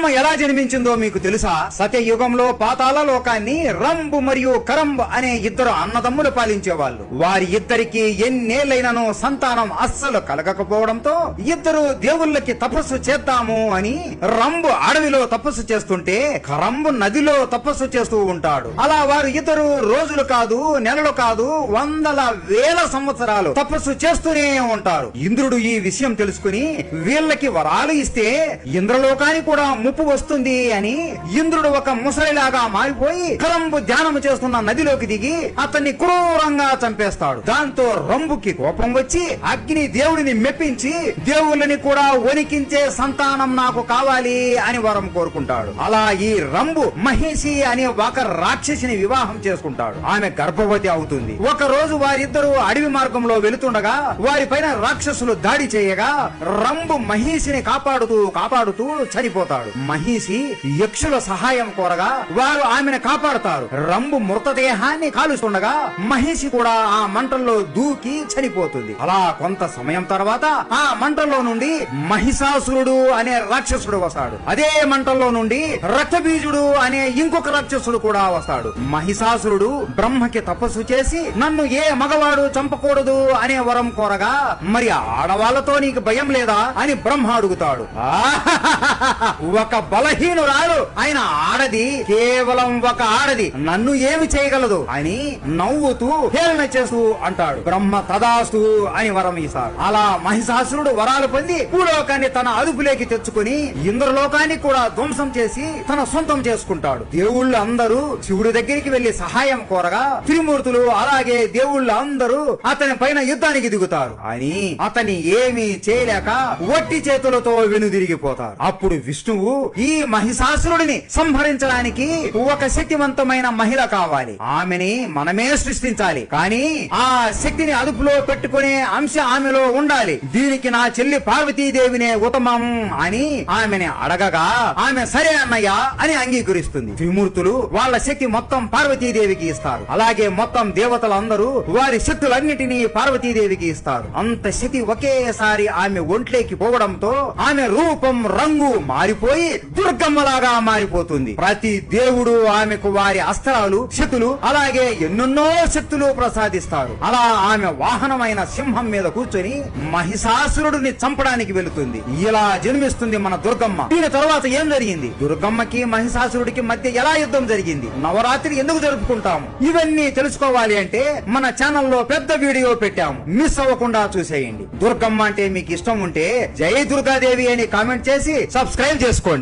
దుర్గమ్మ ఎలా జన్మించిందో మీకు తెలుసా? సత్యయుగంలో పాతాళ లోకాన్ని రంబు మరియు కరంబు అనే ఇద్దరు అన్నదమ్ములు పాలించేవాళ్ళు. వారి ఇద్దరికి ఎన్నేళ్లైనను సంతానం అస్సలు కలగకపోవడంతో ఇద్దరు దేవుళ్ళకి తపస్సు చేద్దాము అని రంబు అడవిలో తపస్సు చేస్తుంటే కరంబు నదిలో తపస్సు చేస్తూ ఉంటాడు. అలా వారు ఇద్దరు రోజులు కాదు, నెలలు కాదు, వందల వేల సంవత్సరాలు తపస్సు చేస్తూనే ఉంటారు. ఇంద్రుడు ఈ విషయం తెలుసుకుని వీళ్ళకి వరాలు ఇస్తే ఇంద్రలోకానికి కూడా ముప్పు వస్తుంది అని ఇంద్రుడు ఒక ముసలిలాగా మారిపోయి కరంబు ధ్యానం చేస్తున్న నదిలోకి దిగి అతన్ని క్రూరంగా చంపేస్తాడు. దాంతో రంబుకి కోపం వచ్చి అగ్ని దేవుడిని మెప్పించి దేవుళ్ళని కూడా వణికించే సంతానం నాకు కావాలి అని వరం కోరుకుంటాడు. అలా ఈ రంబు మహిషి అనే ఒక రాక్షసిని వివాహం చేసుకుంటాడు. ఆమె గర్భవతి అవుతుంది. ఒక రోజు వారిద్దరూ అడవి మార్గంలో వెళుతుండగా వారిపైన రాక్షసులు దాడి చేయగా రంబు మహిషిని కాపాడుతూ చనిపోతాడు. మహిషి యక్షుల సహాయం కోరగా వారు ఆమెను కాపాడుతారు. రంబు మృతదేహాన్ని కాలుస్తుండగా మహిషి కూడా ఆ మంటల్లో దూకి చనిపోతుంది. అలా కొంత సమయం తర్వాత ఆ మంటల్లో నుండి మహిషాసురుడు అనే రాక్షసుడు వస్తాడు. అదే మంటల్లో నుండి రక్తబీజుడు అనే ఇంకొక రాక్షసుడు కూడా వస్తాడు. మహిషాసురుడు బ్రహ్మకి తపస్సు చేసి నన్ను ఏ మగవాడు చంపకూడదు అనే వరం కోరగా మరి ఆడవాళ్లతో నీకు భయం లేదా అని బ్రహ్మ అడుగుతాడు. ఒక బలహీనురాలు ఆయన ఆడది, కేవలం ఒక ఆడది నన్ను ఏమి చేయగలదు అని నవ్వుతూ హేళన చేస్తూ అంటాడు. బ్రహ్మ తదాస్తు అని వరం ఇస్తాడు. అలా మహిషాసురుడు వరాలు పొంది భూలోకాన్ని తన అదుపులోకి తెచ్చుకుని ఇంద్రలోకాన్ని కూడా ధ్వంసం చేసి తన సొంతం చేసుకుంటాడు. దేవుళ్ళు అందరూ శివుడి దగ్గరికి వెళ్లి సహాయం కోరగా త్రిమూర్తులు అలాగే దేవుళ్ళు అందరూ అతని పైన యుద్ధానికి దిగుతారు. అని అతని ఏమీ చేయలేక వట్టి చేతులతో వెనుదిరిగిపోతారు. అప్పుడు విష్ణువు ఈ మహిషాసురుడిని సంహరించడానికి ఒక శక్తివంతమైన మహిళ కావాలి, ఆమెని మనమే సృష్టించాలి, కానీ ఆ శక్తిని అదుపులో పెట్టుకునే అంశ ఆమెలో ఉండాలి, దీనికి నా చెల్లి పార్వతీదేవినే ఉత్తమం అని ఆమెని అడగగా ఆమె సరే అన్నయ్య అని అంగీకరిస్తుంది. త్రిమూర్తులు వాళ్ళ శక్తి మొత్తం పార్వతీదేవికి ఇస్తారు. అలాగే మొత్తం దేవతలందరూ వారి శక్తులన్నిటినీ పార్వతీదేవికి ఇస్తారు. అంత శక్తి ఒకేసారి ఆమె ఒంట్లోకి పోవడంతో ఆమె రూపం రంగు మారిపోయి దుర్గమ్మలాగా మారిపోతుంది. ప్రతి దేవుడు ఆమెకు వారి అస్త్రాలు, శక్తులు అలాగే ఎన్నెన్నో శక్తులు ప్రసాదిస్తారు. అలా ఆమె వాహనమైన సింహం మీద కూర్చొని మహిషాసురుడిని చంపడానికి వెళుతుంది. ఇలా జన్మిస్తుంది మన దుర్గమ్మ. దీని తర్వాత ఏం జరిగింది, దుర్గమ్మకి మహిషాసురుడికి మధ్య ఎలా యుద్ధం జరిగింది, నవరాత్రి ఎందుకు జరుపుకుంటాము, ఇవన్నీ తెలుసుకోవాలి అంటే మన ఛానల్లో పెద్ద వీడియో పెట్టాము, మిస్ అవ్వకుండా చూసేయండి. దుర్గమ్మ అంటే మీకు ఇష్టం ఉంటే జై దుర్గాదేవి అని కామెంట్ చేసి సబ్స్క్రైబ్ చేసుకోండి.